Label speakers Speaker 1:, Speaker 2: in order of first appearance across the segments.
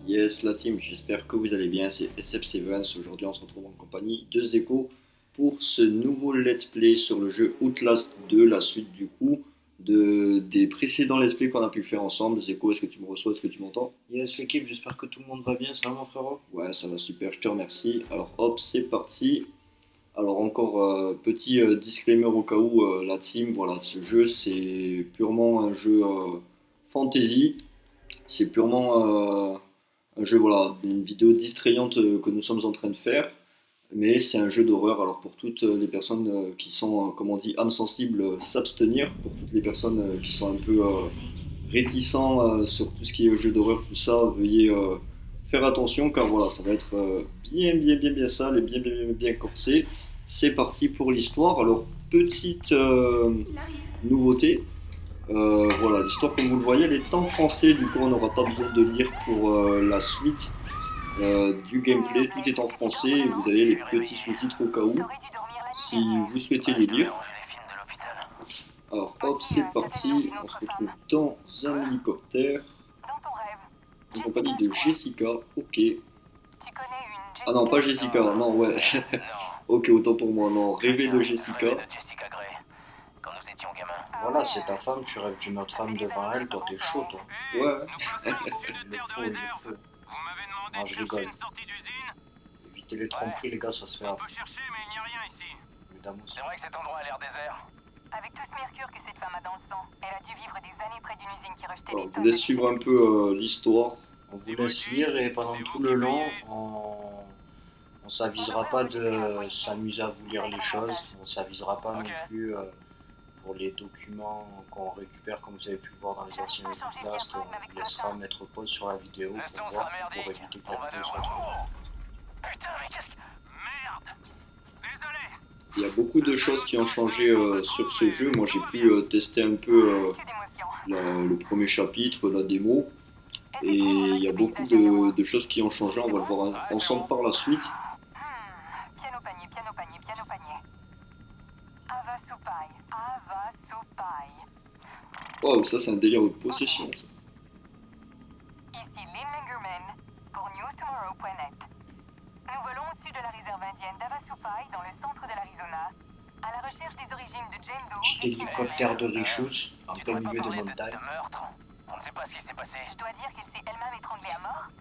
Speaker 1: Yes, la team, j'espère que vous allez bien, c'est SF7. Aujourd'hui, on se retrouve en compagnie de Zeko pour ce nouveau let's play sur le jeu Outlast 2, la suite du coup des précédents let's play qu'on a pu faire ensemble. Zeko, est-ce que tu me reçois, est-ce que tu m'entends?
Speaker 2: Yes, l'équipe, j'espère que tout le monde va bien, ça va mon frérot?
Speaker 1: Ouais, ça va super, je te remercie. Alors hop, c'est parti. Alors encore petit disclaimer au cas où la team, voilà, ce jeu c'est purement un jeu fantasy. C'est purement un jeu, voilà, une vidéo distrayante que nous sommes en train de faire, mais c'est un jeu d'horreur. Alors pour toutes les personnes qui sont, comme on dit, âmes sensibles, s'abstenir. Pour toutes les personnes qui sont un peu réticents sur tout ce qui est jeu d'horreur, tout ça, veuillez faire attention car voilà, ça va être bien sale et bien corsé. C'est parti pour l'histoire. Alors petite nouveauté. Voilà, l'histoire, comme vous le voyez, elle est en français, du coup on n'aura pas besoin de lire pour la suite du gameplay, tout est en français, et vous avez les petits sous-titres au cas où, si vous souhaitez les lire. Alors hop, c'est parti, on se retrouve dans un hélicoptère, en compagnie de Jessica, ok. Ah non, pas Jessica, non, ouais. Ok, autant pour moi, non, rêver de Jessica.
Speaker 2: Voilà, c'est ta femme, tu rêves d'une autre femme devant elle, toi t'es chaud toi.
Speaker 1: Ouais.
Speaker 2: Il le faut. Non, je rigole. Évitez les tromperies les gars, ça se fait après. Mesdames aussi.
Speaker 3: C'est vrai que cet endroit a l'air désert. Avec tout ce mercure que cette femme a dans le sang, elle a dû vivre des années près d'une usine qui rejetait
Speaker 1: Alors,
Speaker 3: les
Speaker 1: je
Speaker 3: tonnes
Speaker 1: vous
Speaker 3: de
Speaker 1: laisse suivre un peu l'histoire.
Speaker 2: On vous laisse lire et pendant tout le long, on s'avisera pas de s'amuser à vous lire les choses. On s'avisera pas non plus pour les documents qu'on récupère, comme vous avez pu le voir dans les anciens podcasts. On vous laissera mettre pause sur la vidéo pour voir, pour éviter que la vidéo soit trop longue.
Speaker 3: Putain, mais qu'est-ce que... Merde. Désolé.
Speaker 1: Il y a beaucoup de choses qui ont changé sur ce jeu. Moi, j'ai pu tester un peu
Speaker 3: Que d'émotion.
Speaker 1: le premier chapitre, la démo. Et il y a beaucoup de choses qui ont changé. On va le voir ensemble par la suite.
Speaker 3: Piano panier, piano panier, piano panier. Ava Supai, Ava Supai.
Speaker 1: Oh, ça, c'est un délire de possession, ça.
Speaker 3: Ici Lynn Langerman pour newstomorrow.net. Nous volons au-dessus de la réserve indienne d'Avasupai dans le centre de l'Arizona, à la recherche des origines de Jane Doe.
Speaker 2: Petit hélicoptère de Richus en
Speaker 3: Tu
Speaker 2: plein
Speaker 3: devrais
Speaker 2: milieu
Speaker 3: pas
Speaker 2: des
Speaker 3: parler
Speaker 2: montagnes.
Speaker 3: de meurtre. On ne sait pas ce qui s'est passé. Je dois dire qu'elle s'est elle-même étranglée à mort.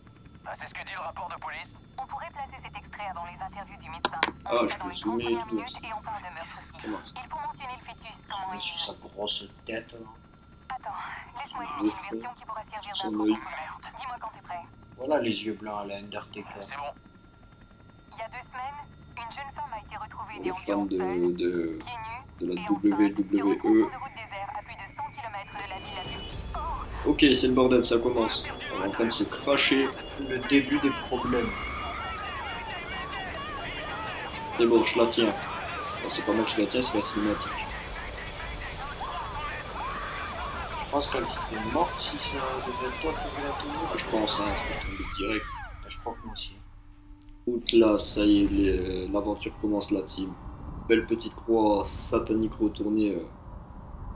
Speaker 4: C'est ce que dit le rapport de police.
Speaker 3: On pourrait placer cet extrait avant les interviews du médecin.
Speaker 1: Ah,
Speaker 3: On met
Speaker 1: je
Speaker 3: ça dans
Speaker 1: peux
Speaker 3: les 30
Speaker 1: zoomer et
Speaker 3: premières
Speaker 1: tout.
Speaker 3: minutes et on parle de meurtre aussi.
Speaker 1: Comment ça?
Speaker 3: Il faut mentionner le fœtus, comment
Speaker 2: Mais sur sa grosse tête là.
Speaker 3: Attends, laisse-moi essayer une version qui pourra servir
Speaker 1: Son
Speaker 3: d'intro
Speaker 1: œil.
Speaker 3: pour tout le reste. Dis-moi quand t'es prêt.
Speaker 2: Voilà les yeux blancs à la Undertaker.
Speaker 4: C'est bon.
Speaker 3: Il y a 2 semaines, une jeune femme a été retrouvée
Speaker 1: Les
Speaker 3: déambulant
Speaker 1: fans
Speaker 3: seule,
Speaker 1: de
Speaker 3: pieds nus
Speaker 1: la
Speaker 3: et enceinte, sur une tronçon
Speaker 1: WWE.
Speaker 3: de route désert à plus de 100 km de la ville la plus... Oh,
Speaker 1: Ok, c'est le bordel, ça commence. On est en train de se cracher.
Speaker 2: Le début des problèmes.
Speaker 1: C'est bon, je la tiens. Bon, c'est pas moi qui la tiens, c'est la cinématique.
Speaker 2: Je pense qu'elle serait morte si ça devait être toi qui la tenue.
Speaker 1: Je pense, hein, c'est pas tombé direct.
Speaker 2: Je crois que moi aussi.
Speaker 1: Outlast, ça y est, l'aventure commence, la team. Belle petite croix satanique retournée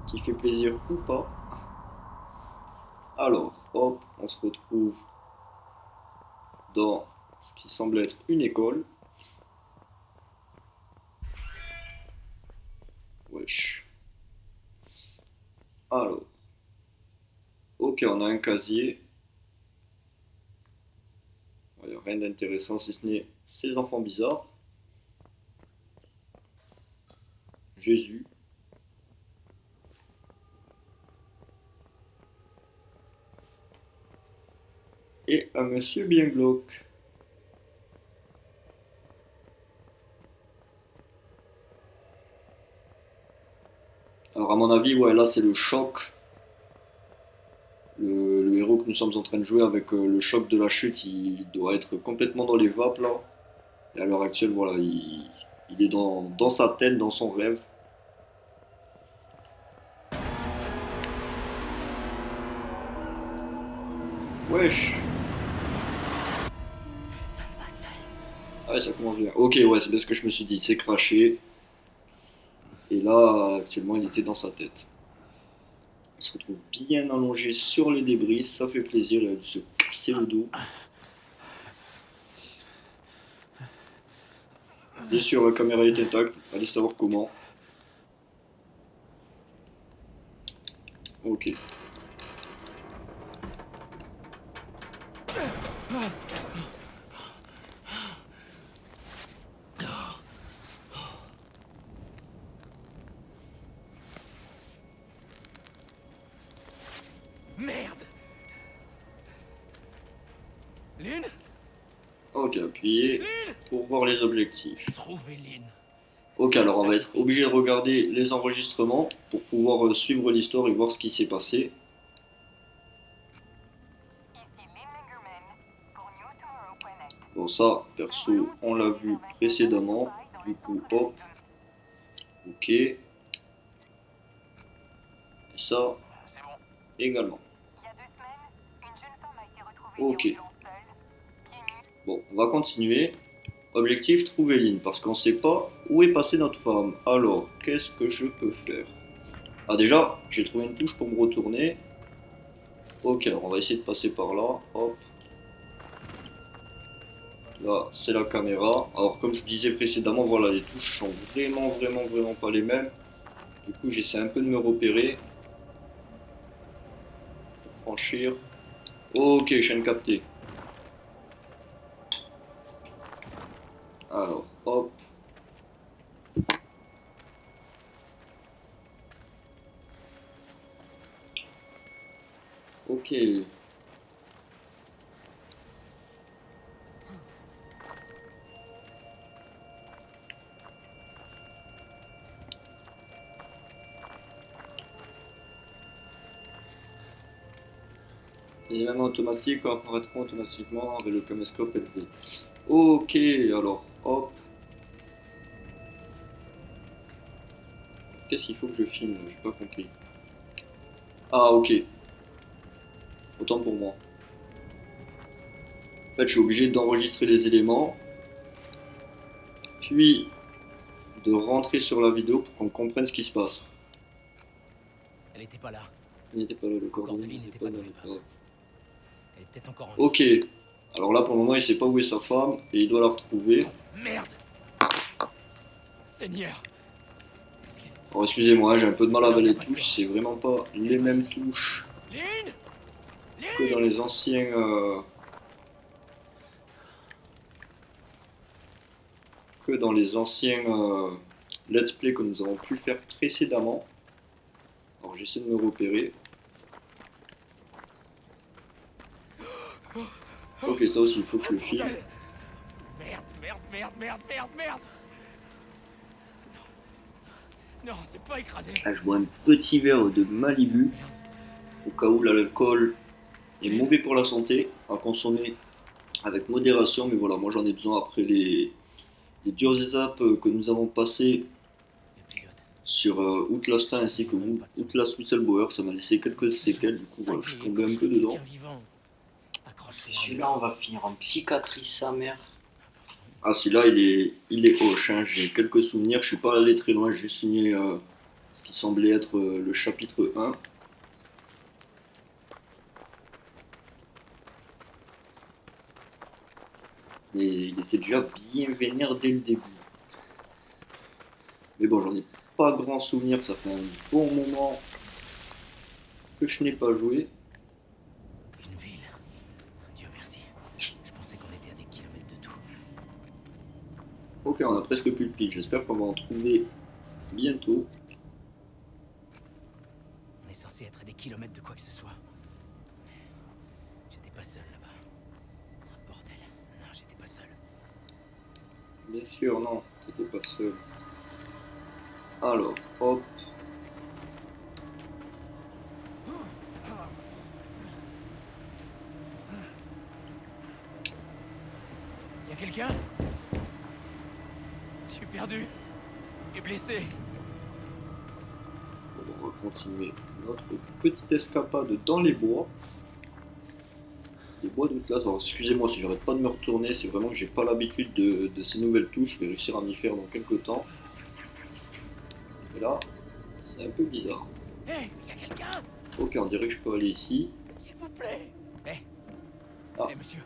Speaker 1: qui fait plaisir ou pas. Alors, hop, on se retrouve dans ce qui semble être une école. Wesh. Alors, ok, on a un casier. Il n'y a rien d'intéressant si ce n'est ces enfants bizarres. Jésus. Et un monsieur bien glauque. Alors à mon avis, ouais, là c'est le choc. Le héros que nous sommes en train de jouer avec le choc de la chute, il doit être complètement dans les vapes là. Et à l'heure actuelle, voilà, il est dans sa tête, dans son rêve. Wesh. Ah ouais, ça commence bien. Ok, ouais, c'est bien ce que je me suis dit. Il s'est craché. Et là, actuellement, il était dans sa tête. On se retrouve bien allongé sur les débris, ça fait plaisir, il a dû se casser le dos. Bien sûr, la caméra est intacte, allez savoir comment. Ok.
Speaker 5: Merde. Lynn.
Speaker 1: Ok, appuyez pour voir les objectifs.
Speaker 5: Trouvez Lynn.
Speaker 1: Ok, alors on va être obligé de regarder les enregistrements pour pouvoir suivre l'histoire et voir ce qui s'est passé.
Speaker 3: Ici Lynn Lingerman pour newstomorrow.net.
Speaker 1: Bon, ça, perso, on l'a vu précédemment. Du coup, hop, ok. Et ça,
Speaker 4: C'est bon.
Speaker 3: Il
Speaker 1: également.
Speaker 3: y a 2 semaines, une jeune femme a été retrouvée
Speaker 1: Ok.
Speaker 3: au violon seule, pieds nus.
Speaker 1: Bon, on va continuer. Objectif, trouver Lynn, parce qu'on ne sait pas où est passée notre femme. Alors, qu'est-ce que je peux faire? Ah déjà, j'ai trouvé une touche pour me retourner. Ok, alors on va essayer de passer par là. Hop. Là, c'est la caméra. Alors, comme je disais précédemment, voilà, les touches sont vraiment pas les mêmes. Du coup, j'essaie un peu de me repérer. Pour franchir. Ok, chaîne captée. Alors, hop. Ok. Les événements automatiques apparaîtront automatiquement avec le caméscope élevé. Ok, alors, hop. Qu'est-ce qu'il faut que je filme? J'ai pas compris. Ah, ok. Autant pour moi. En fait, je suis obligé d'enregistrer les éléments, puis de rentrer sur la vidéo pour qu'on comprenne ce qui se passe.
Speaker 5: Elle était pas là.
Speaker 1: Il n'était pas là, le corps
Speaker 5: corps
Speaker 1: de
Speaker 5: de
Speaker 1: Lynn
Speaker 5: Lynn
Speaker 1: n'était
Speaker 5: n'était
Speaker 1: pas
Speaker 5: pas
Speaker 1: dans
Speaker 5: dans
Speaker 1: les
Speaker 5: l'épave.
Speaker 1: pas.
Speaker 5: Elle est peut-être encore en vie.
Speaker 1: Ok. Alors là, pour le moment, il sait pas où est sa femme et il doit la retrouver.
Speaker 5: Merde. Seigneur. Qu'est-ce qu'elle...
Speaker 1: Alors excusez-moi, hein, j'ai un peu de mal avec
Speaker 5: Non, y a
Speaker 1: les
Speaker 5: pas de
Speaker 1: touches,
Speaker 5: corps.
Speaker 1: c'est vraiment pas les mêmes touches
Speaker 5: Lynn.
Speaker 1: que dans les anciens let's play que nous avons pu faire précédemment. Alors j'essaie de me repérer. Ok, ça aussi il faut que je le filme.
Speaker 5: Merde. Non, c'est pas écrasé.
Speaker 1: Là je bois un petit verre de Malibu
Speaker 5: Merde.
Speaker 1: au cas où l'alcool est mauvais pour la santé, à consommer avec modération, mais voilà, moi j'en ai besoin après les dures étapes que nous avons passées
Speaker 5: Le pilote.
Speaker 1: sur Outlast 1 ainsi que Outlast Whistleblower, ça m'a laissé quelques séquelles, du coup voilà, je suis tombé un peu dedans.
Speaker 2: Celui-là, on va finir en psychiatrie, sa mère.
Speaker 1: Ah celui-là il est hoche, hein. J'ai quelques souvenirs, je suis pas allé très loin, j'ai juste signé ce qui semblait être le chapitre 1. Mais il était déjà bien vénère dès le début. Mais bon, j'en ai pas grand souvenir, ça fait un bon moment que je n'ai pas joué.
Speaker 5: Une ville. Dieu merci. Je pensais qu'on était à des kilomètres de tout.
Speaker 1: Ok, on a presque plus de piles, j'espère qu'on va en trouver bientôt.
Speaker 5: On est censé être à des kilomètres de quoi que ce soit. J'étais pas seul là-bas. Oh, bordel. Non, j'étais pas seul.
Speaker 1: Bien sûr, non, t'étais pas seul. Alors, hop.
Speaker 5: Y a quelqu'un? Je suis perdu. Et blessé.
Speaker 1: Bon, on va continuer notre petite escapade dans les bois. Les bois d'Outlast. Alors, excusez-moi si j'arrête pas de me retourner, c'est vraiment que j'ai pas l'habitude de ces nouvelles touches. Je vais réussir à m'y faire dans quelques temps. Et là, c'est un peu bizarre.
Speaker 5: Hé, y a quelqu'un?
Speaker 1: Ok, on dirait que je peux aller ici.
Speaker 5: S'il vous plaît.
Speaker 1: Ah.
Speaker 5: Monsieur.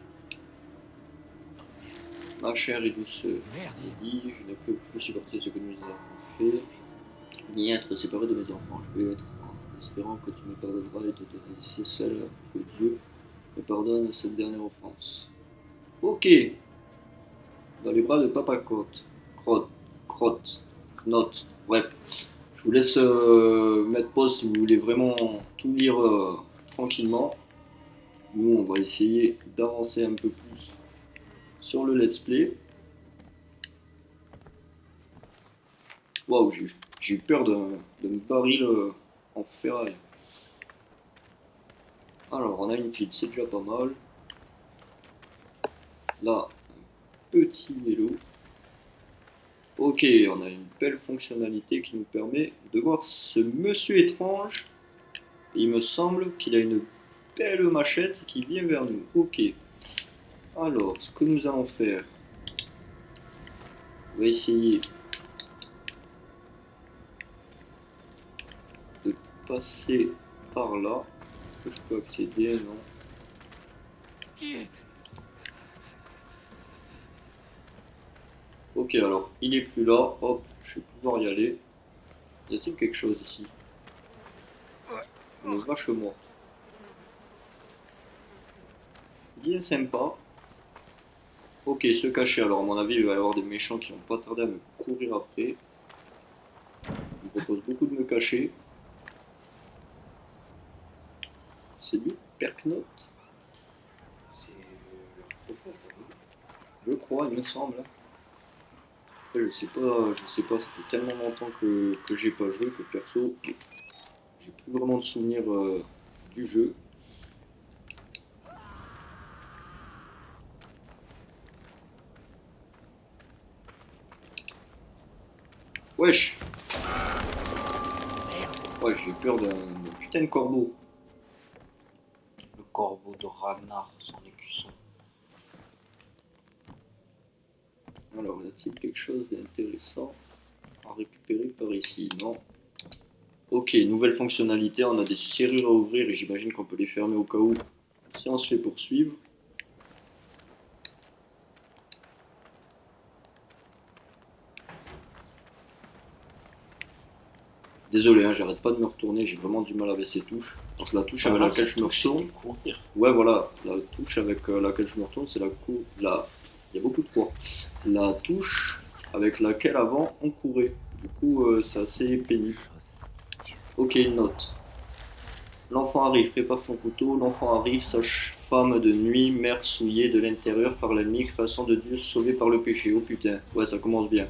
Speaker 1: Ma chère et douce
Speaker 5: Merde.
Speaker 1: Lily, je ne peux plus supporter ce que nous avons fait, ni être séparé de mes enfants. Je vais être en espérant que tu me pardonneras et te laisser seul, que Dieu me pardonne cette dernière offense. Ok, dans les bras de Papa Crotte, Crotte, Knotte, bref. Je vous laisse mettre pause si vous voulez vraiment tout lire tranquillement. Nous, on va essayer d'avancer un peu plus sur le let's play. Waouh, j'ai eu peur d'un baril en ferraille. Alors, on a une file, c'est déjà pas mal. Là, un petit vélo. Ok, on a une belle fonctionnalité qui nous permet de voir ce monsieur étrange. Il me semble qu'il a une belle machette qui vient vers nous. Ok. Alors, ce que nous allons faire, on va essayer de passer par là. Est-ce que je peux accéder? Non.
Speaker 5: Qui est...
Speaker 1: Ok, alors, il est plus là. Hop, je vais pouvoir y aller. Y a-t-il quelque chose ici? Une vache morte. Bien sympa. Ok, se cacher. Alors, à mon avis, il va y avoir des méchants qui vont pas tarder à me courir après. Il me propose beaucoup de me cacher. C'est lui, Perknot?
Speaker 2: C'est leur prophète, oui.
Speaker 1: Je crois, il me semble. Après, je sais pas, ça fait tellement longtemps que j'ai pas joué que perso, j'ai plus vraiment de souvenirs du jeu. Wesh! Ouais, j'ai peur d'un putain de corbeau.
Speaker 2: Le corbeau de Ragnar, son écusson.
Speaker 1: Alors, y a-t-il quelque chose d'intéressant à récupérer par ici? Non. Ok, nouvelle fonctionnalité, on a des serrures à ouvrir et j'imagine qu'on peut les fermer au cas où si on se fait poursuivre. Désolé, hein, j'arrête pas de me retourner, j'ai vraiment du mal avec ces touches. Donc la touche avec laquelle je me retourne, ouais voilà, la touche avec laquelle je me retourne, c'est il y a beaucoup de points. La touche avec laquelle avant on courait. Du coup, c'est assez pénible. Ok, une note. L'enfant arrive, prépare ton couteau. L'enfant arrive, sage-femme de nuit, mère souillée de l'intérieur par l'ennemi, création de Dieu sauvée par le péché. Oh putain, ouais, ça commence bien.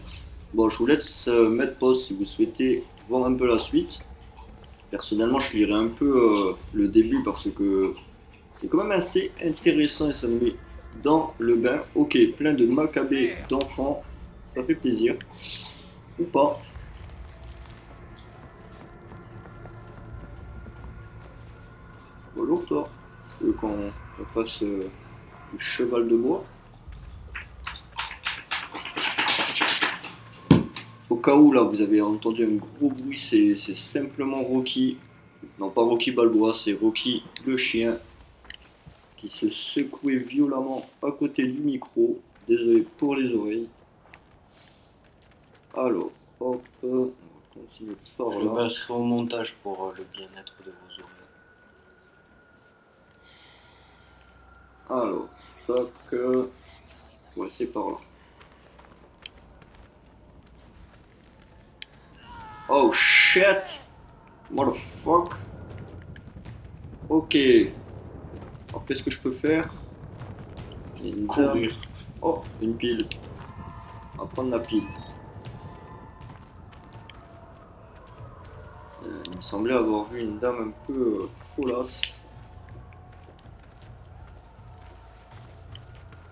Speaker 1: Bon, je vous laisse mettre pause si vous souhaitez voir un peu la suite. Personnellement, je lirai un peu le début parce que c'est quand même assez intéressant et ça me met dans le bain. Ok, plein de macabées d'enfants, ça fait plaisir. Ou pas. Bonjour toi. Tu veux qu'on fasse du cheval de bois? Au cas où là vous avez entendu un gros bruit, c'est simplement Rocky. Non, pas Rocky Balboa, c'est Rocky le chien qui se secouait violemment à côté du micro. Désolé pour les oreilles. Alors, hop, on va continuer par
Speaker 2: Je
Speaker 1: là.
Speaker 2: passerai au montage pour le bien-être de vos oreilles.
Speaker 1: Alors, tac, ouais, c'est par là. Oh shit! Motherfuck! Ok. Alors, qu'est-ce que je peux faire? J'ai une
Speaker 2: Courir.
Speaker 1: dame. Oh, une pile. On va prendre la pile. Il me semblait avoir vu une dame un peu folasse.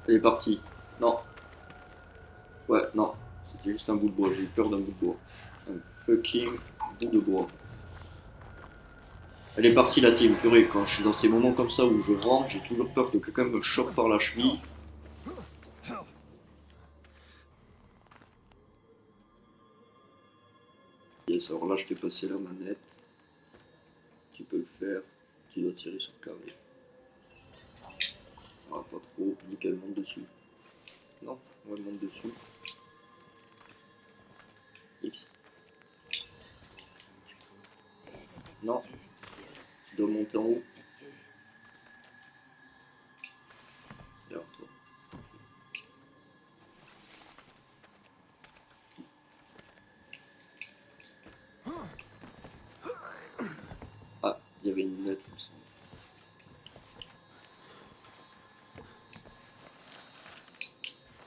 Speaker 1: Elle est partie. Non. Ouais, non. C'était juste un bout de bois. J'ai eu peur d'un bout de bois. Un fucking bout de bois. Elle est partie la team. Purée, quand je suis dans ces moments comme ça où je rentre, j'ai toujours peur que quelqu'un me chope par la cheville. Yes, alors là, je vais passer la manette. tu peux le faire. Tu dois tirer sur carré. Ah, pas trop. Nickel, monte dessus. Non, ouais, monte dessus. X. Non. Tu dois monter en haut. Derrière toi. Ah, il y avait une lettre, il me semble.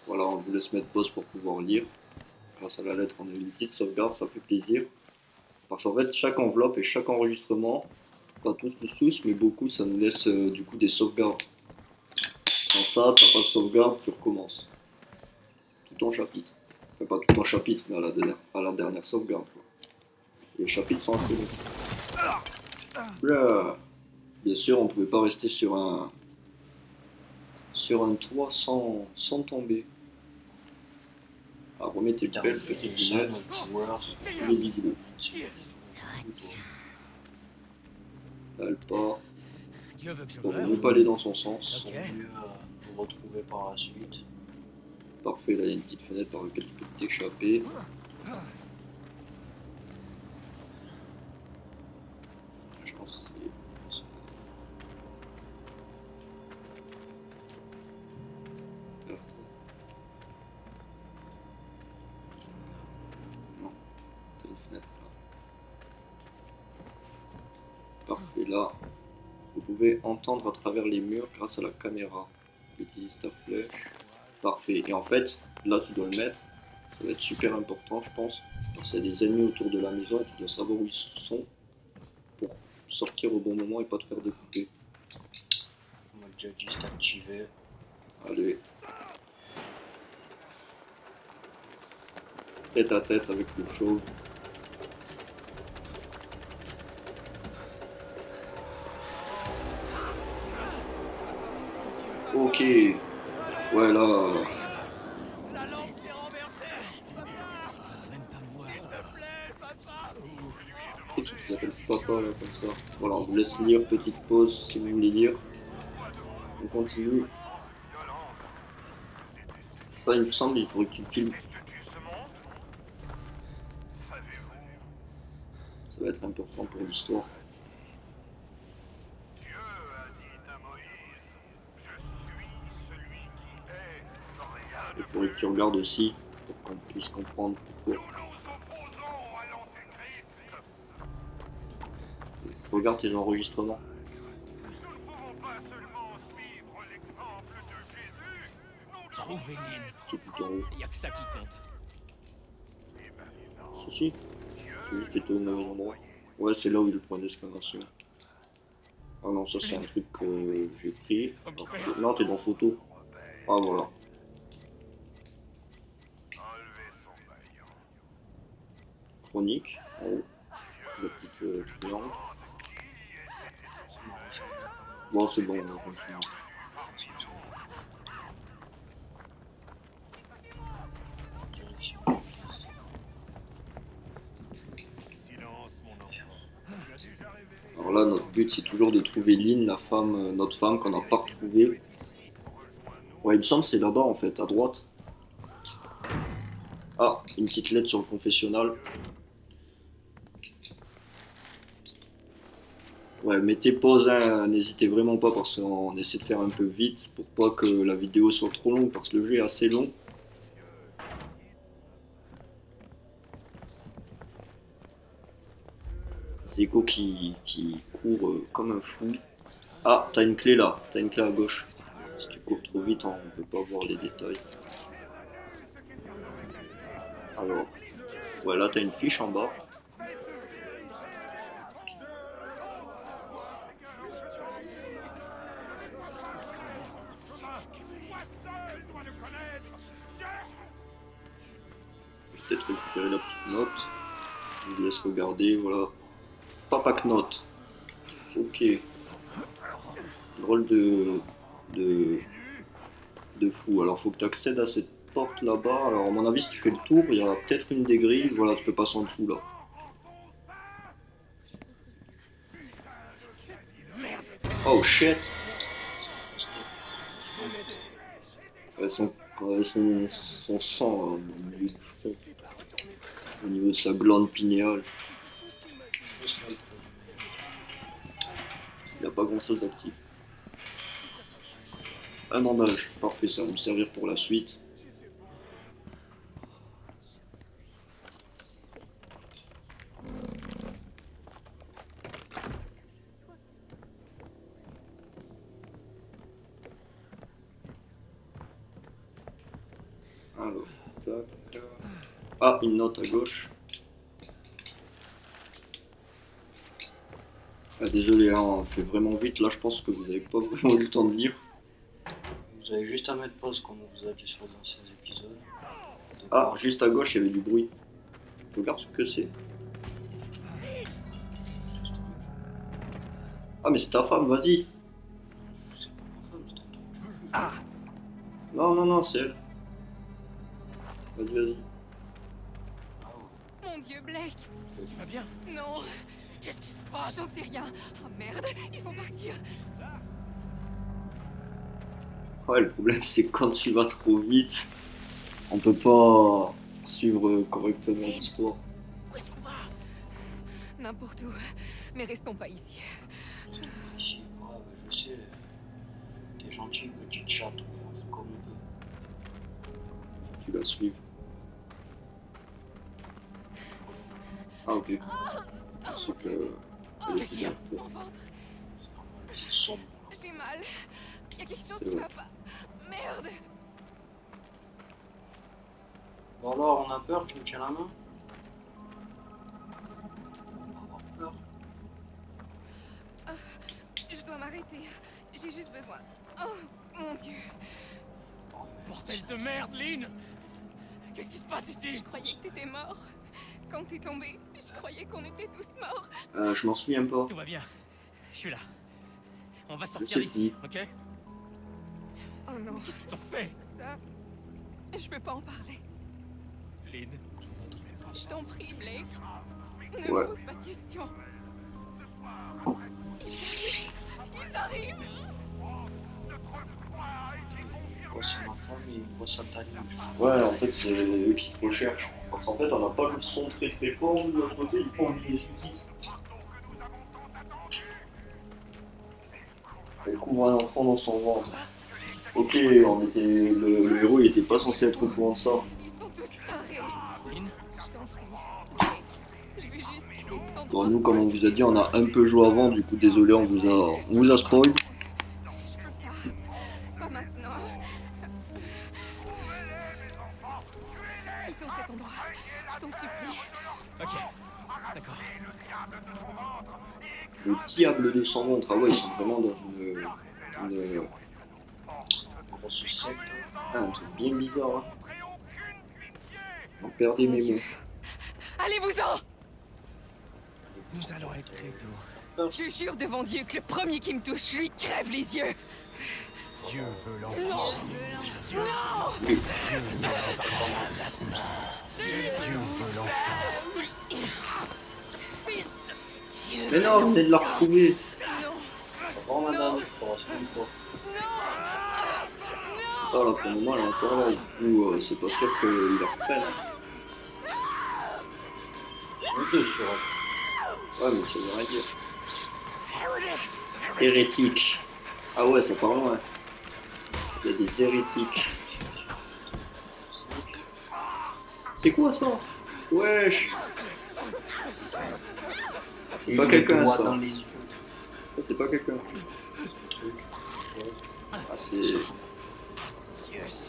Speaker 1: Voilà, on vous laisse mettre pause pour pouvoir lire. Grâce à la lettre, on a une petite sauvegarde, ça fait plaisir. Parce qu'en fait, chaque enveloppe et chaque enregistrement, pas tous, mais beaucoup, ça nous laisse du coup des sauvegardes. Sans ça, t'as pas de sauvegarde, tu recommences. Tout en chapitre. Enfin, pas tout en chapitre, mais à la dernière sauvegarde. Quoi. Les chapitres sont assez longs. Blah. Bien sûr, on pouvait pas rester sur un toit sans tomber. Alors, remets tes belles petites lunettes. Les vidéos. Là, elle part.
Speaker 5: Dieu veut que je
Speaker 1: Donc, on ne
Speaker 5: meure.
Speaker 1: veut pas aller dans son sens.
Speaker 5: Ok.
Speaker 2: Mieux vous retrouver par la suite.
Speaker 1: Parfait, là il y a une petite fenêtre par laquelle tu peux t'échapper. Je pense que c'est... Non, t'as une fenêtre là. Parfait, là, vous pouvez entendre à travers les murs grâce à la caméra. Utilise ta flèche. Parfait, et en fait, là tu dois le mettre. Ça va être super important, je pense. Parce qu'il y a des ennemis autour de la maison et tu dois savoir où ils sont pour sortir au bon moment et pas te faire découper.
Speaker 2: On a déjà juste activé.
Speaker 1: Allez. Tête à tête avec le chauve. Ok. Ouais là.
Speaker 5: Même pas me voir.
Speaker 1: Et qui s'appelle papa là comme ça. Voilà, on vous laisse lire, petite pause si vous voulez lire. On continue. Ça il me semble, il faudrait que tu le filmes. Ça va être important pour l'histoire.
Speaker 4: Dieu a dit à Moïse, je suis celui qui est, rien
Speaker 1: Il
Speaker 4: de
Speaker 1: faudrait que tu regardes aussi pour qu'on puisse comprendre pourquoi.
Speaker 4: nous opposons à l'Antéchrist.
Speaker 1: Regarde tes enregistrements.
Speaker 4: Nous ne pouvons pas seulement suivre l'exemple de Jésus, nous devons
Speaker 5: Trouvez l'île.
Speaker 1: C'est tout en haut.
Speaker 5: Y a que ça qui compte.
Speaker 4: et maintenant,
Speaker 1: Si, si. C'est juste que t'es au mauvais endroit. Ouais, c'est là où il y a le point d'exclamation. Ah non, ça c'est un truc que j'ai pris. Non, t'es dans photo. Ah voilà.
Speaker 4: enlevez son maillot.
Speaker 1: Chronique, en haut. Le petit triangle. Bon, c'est bon, on va continuer.
Speaker 2: Direction.
Speaker 4: Silence, mon enfant. Tu as déjà rêvé.
Speaker 1: Alors là, notre but c'est toujours de trouver Lynn, la femme, notre femme qu'on n'a pas retrouvée. Ouais, il me semble que c'est là-bas en fait, à droite. Ah, une petite lettre sur le confessionnal. Ouais, mettez pause, hein, n'hésitez vraiment pas parce qu'on essaie de faire un peu vite pour pas que la vidéo soit trop longue parce que le jeu est assez long. Zeko qui court comme un fou. Ah, t'as une clé là, t'as une clé à gauche. Si tu cours trop vite, on peut pas voir les détails. Alors, ouais, là t'as une fiche en bas. Peut-être récupérer la petite note. Je vous laisse regarder, voilà. Papa Knot. Ok. Drôle de fou. Alors faut que tu accèdes à cette porte là-bas. Alors à mon avis si tu fais le tour, il y a peut-être une des grilles. Voilà, tu peux passer en dessous là. Oh shit. Son sang là, au milieu du front, au niveau de sa glande pinéale, il n'y a pas grand chose d'actif. Un bandage, parfait, ça va me servir pour la suite. Alors, tac. Ah, une note à gauche. Ah, désolé, hein, on fait vraiment vite. Là, je pense que vous n'avez pas vraiment eu le temps de lire.
Speaker 2: Vous avez juste à mettre pause comme on vous a dit sur les anciens épisodes.
Speaker 1: Ah, juste à gauche, il y avait du bruit. Regarde ce que c'est. Ah, mais c'est ta femme, vas-y.
Speaker 2: C'est pas ma femme, c'est un truc.
Speaker 1: Non, c'est elle. Vas-y.
Speaker 2: Ah ouais.
Speaker 6: Mon Dieu, Blake!
Speaker 5: Tu vas bien?
Speaker 6: Non,
Speaker 5: Qu'est-ce qui se passe?
Speaker 6: j'en sais rien. Oh merde, il faut partir.
Speaker 1: Ouais, le problème, c'est que quand tu vas trop vite, on peut pas suivre correctement l'histoire.
Speaker 5: Où est-ce qu'on va?
Speaker 6: N'importe où, mais restons pas ici.
Speaker 2: Ici, ouais, bah, je sais. T'es gentil, petite chatte, mais on fait comme on peut.
Speaker 1: Tu la suives. Ah, ok. C'est que.
Speaker 5: Qu'est-ce qu'il y a?
Speaker 6: Mon ventre,
Speaker 2: C'est sombre.
Speaker 6: j'ai mal. Il y a quelque chose
Speaker 1: C'est
Speaker 6: qui
Speaker 1: vrai.
Speaker 6: va pas. Merde!
Speaker 2: Bon alors, on a peur, tu me tiens la main? On va avoir peur.
Speaker 6: Je dois m'arrêter. J'ai juste besoin. Oh, mon Dieu.
Speaker 5: Bordel de merde, Lynn! Qu'est-ce qui se passe ici?
Speaker 6: Je croyais que t'étais mort. Quand t'es tombé, je croyais qu'on était tous morts.
Speaker 1: Je m'en souviens pas.
Speaker 5: Tout va bien. Je suis là. On va
Speaker 1: Je
Speaker 5: sortir
Speaker 1: sais
Speaker 5: d'ici, ok?
Speaker 6: Oh non,
Speaker 5: Qu'est-ce qu'ils t'ont fait?
Speaker 6: ça... Je peux pas en parler.
Speaker 5: Lynn?
Speaker 6: Je t'en prie, Blake. Ne
Speaker 1: Ouais.
Speaker 6: me pose pas de questions. Ils arrivent.
Speaker 2: Oh, c'est ma femme et une grosse satanique.
Speaker 1: Ouais, en fait, c'est eux qui te recherchent. Parce qu'en fait, on n'a pas le son très fort de l'autre côté, il faut enlever les sous-titres. Elle couvre un enfant dans son ventre. Ok, le héros il était pas censé être au courant de ça.
Speaker 6: Ils sont tous tarés.
Speaker 5: Lynn?
Speaker 6: Je t'en prie, Blake. Je veux juste quitter cet endroit.
Speaker 1: Bon, nous, comme on vous a dit, on a un peu joué avant, du coup, désolé, on vous a spoil.
Speaker 6: Je peux pas. Pas maintenant. Quittons cet endroit. Je t'en supplie.
Speaker 5: Ok. D'accord.
Speaker 1: Le diable de son ventre, ah ouais, ils sont vraiment dans une
Speaker 2: Grosse secte.
Speaker 1: un truc bien bizarre. Hein. On perd des
Speaker 6: Mon
Speaker 1: mémos.
Speaker 6: Dieu. Allez-vous-en!
Speaker 7: Nous allons être très tôt.
Speaker 6: Je jure devant Dieu que le premier qui me touche, je lui crève les yeux.
Speaker 7: Dieu veut l'enfant.
Speaker 6: Non!
Speaker 1: Oui.
Speaker 7: Dieu veut l'enfant.
Speaker 1: Mais non, venez de la retrouver.
Speaker 6: Non!
Speaker 2: Avant, madame, je crois, c'est une fois.
Speaker 1: Ah là, pour le moment, elle est encore là. Du coup, c'est pas sûr qu'il la reprenne.
Speaker 2: On est deux sur elle.
Speaker 1: Ouais, mais ça veut rien dire. Hérétique. Ah ouais, ça part loin. Il y a des hérétiques. C'est quoi ça? Wesh. C'est pas quelqu'un ça.
Speaker 2: Dans les yeux.
Speaker 1: Ça c'est pas quelqu'un. Ah c'est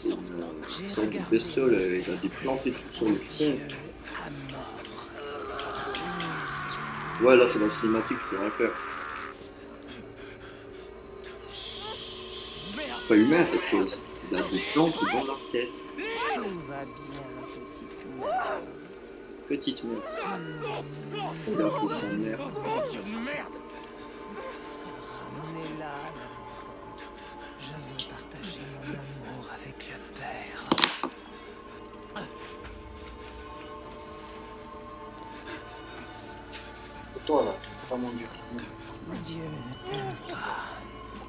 Speaker 1: une sorte de bestiole, elle a des plantes et tout sur le front. Ouais là c'est la cinématique, je peux rien faire. C'est pas humain cette chose. Il a des plantes dans leur tête.
Speaker 8: Tout va bien, petite mère.
Speaker 1: Petite mère. Elle a fait sa mère.
Speaker 5: Dieu de merde!
Speaker 8: Ramenez-la à la maison. Je veux partager mon amour avec le père.
Speaker 2: Et toi là, t'es pas mon Dieu.
Speaker 8: Dieu ne t'aime pas.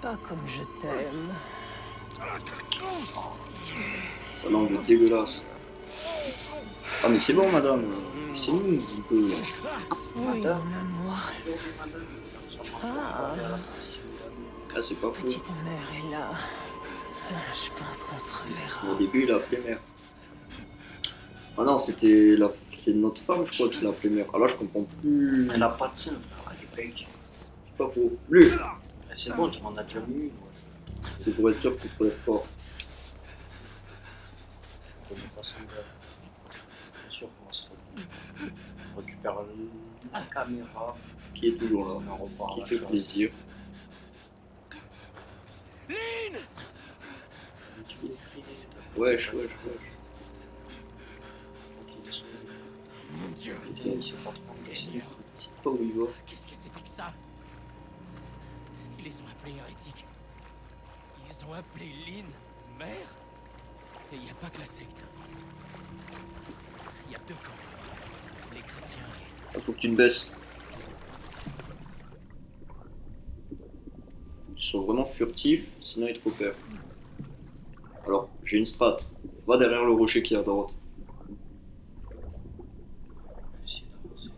Speaker 8: Pas comme je t'aime.
Speaker 1: Sa langue est dégueulasse. Ah mais c'est bon madame, c'est nous un peu.
Speaker 8: Oui, mon amour. Ah,
Speaker 1: Ah c'est pas faux.
Speaker 8: petite mère est là. Je pense qu'on se reverra.
Speaker 1: Au début il a appelé mère. Ah non c'était la... c'est notre femme je crois qui l'a appelé mère. Ah là je comprends plus.
Speaker 2: Elle a pas de sein, frère, elle est fake.
Speaker 1: C'est pas faux. Lui
Speaker 2: C'est bon, tu m'en as déjà mis une, moi.
Speaker 1: c'est pour être sûr qu'il faut être fort.
Speaker 2: Je connais pas son gars. Bien sûr qu'on se récupère la caméra.
Speaker 1: Qui est toujours
Speaker 2: On
Speaker 1: là.
Speaker 2: en repart à
Speaker 1: Qui
Speaker 2: la
Speaker 1: fait
Speaker 2: chose.
Speaker 1: plaisir. Wesh.
Speaker 2: Ok,
Speaker 5: Mon Dieu,
Speaker 2: il se passe pas de
Speaker 5: Seigneur.
Speaker 1: C'est pas où il va.
Speaker 5: Qu'est-ce que c'était que ça? Ils les ont appelés hérétiques. Ils ont appelé Lynn mère. Et il n'y a pas que la secte. Il y a deux camps. Les chrétiens et...
Speaker 1: Ah, faut que tu te baisses. Ils sont vraiment furtifs, sinon ils te repèrent. Alors, j'ai une strat. Va derrière le rocher qui est à droite.
Speaker 2: Je vais essayer d'avancer.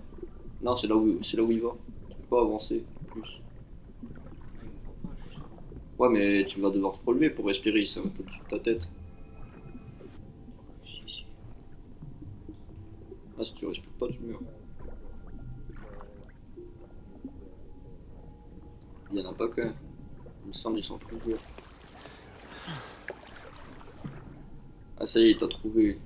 Speaker 1: Non, c'est là où il va. Tu peux pas avancer plus.
Speaker 2: Ah, il me voit pas, juste.
Speaker 1: Ouais, mais tu vas devoir te relever pour respirer, ça va au-dessus de ta tête.
Speaker 2: Si.
Speaker 1: Ah, si tu respires pas, tu meurs. Il y en a pas qu'un. Il me semble qu'ils sont plusieurs. Ah, ça y est, il t'a trouvé.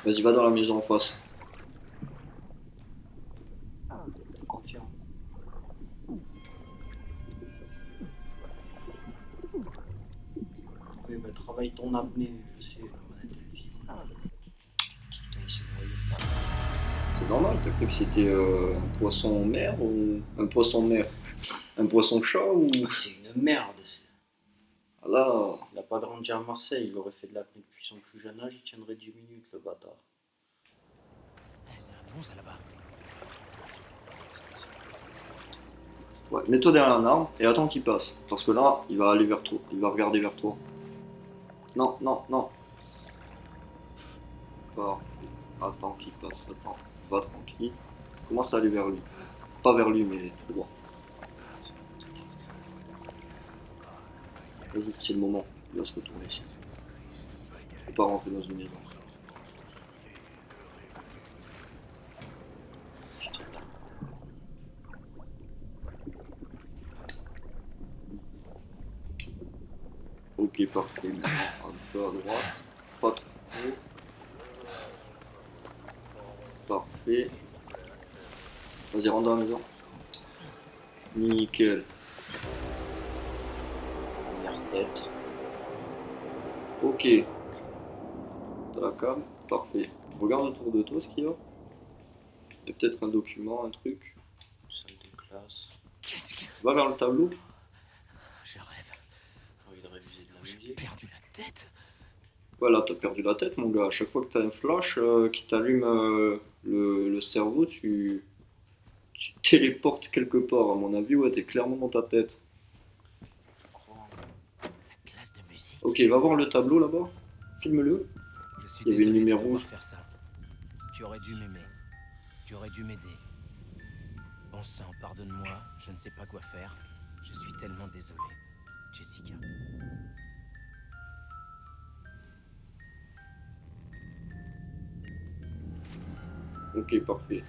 Speaker 1: Vas-y, va dans la maison en face.
Speaker 2: T'es confiant. Oui, bah travaille ton apnée, je sais, la manette elle vibre. Putain, il s'est noyé.
Speaker 1: C'est normal, t'as cru que c'était un poisson mer ou... Un poisson mer. Un poisson chat ou...
Speaker 2: C'est une merde.
Speaker 1: Ah là...
Speaker 2: Il a pas grandi à Marseille, il aurait fait de l'apnée depuis son plus jeune âge, il tiendrait 10 minutes le bâtard.
Speaker 5: C'est un pont ça là-bas.
Speaker 1: Ouais, mets-toi derrière un arbre et attends qu'il passe. Parce que là, il va aller vers toi. Il va regarder vers toi. Non. Pas. Attends qu'il passe, attends. Va tranquille. Commence à aller vers lui. Pas vers lui, mais tout droit. Vas-y, c'est le moment. Il va se retourner ici. Il faut pas rentrer dans une maison. Ok, parfait. Un peu à droite. Pas trop. Parfait. Vas-y, rentre dans la maison. Nickel.
Speaker 2: Première tête.
Speaker 1: Ok. T'as la cam. Parfait. Regarde autour de toi ce qu'il y a. Il y a peut-être un document, un truc.
Speaker 2: Salle de classe.
Speaker 5: Qu'est-ce que...
Speaker 1: Va vers le tableau.
Speaker 5: Je rêve.
Speaker 2: J'ai envie de réviser de la
Speaker 5: J'ai
Speaker 2: musique.
Speaker 5: perdu la tête.
Speaker 1: Voilà, t'as perdu la tête, mon gars. À chaque fois que t'as un flash qui t'allume le cerveau, tu téléportes quelque part. À mon avis, ouais, t'es clairement dans ta tête.
Speaker 5: La classe de musique.
Speaker 1: Ok, va voir le tableau là-bas. Filme-le.
Speaker 5: Je suis
Speaker 1: Il y avait une
Speaker 5: désolé de
Speaker 1: lumière
Speaker 5: devoir
Speaker 1: rouge.
Speaker 5: faire ça. Tu aurais dû m'aimer. Tu aurais dû m'aider. Bon sang, pardonne-moi, je ne sais pas quoi faire. Je suis tellement désolé. Jessica.
Speaker 1: Ok, parfait.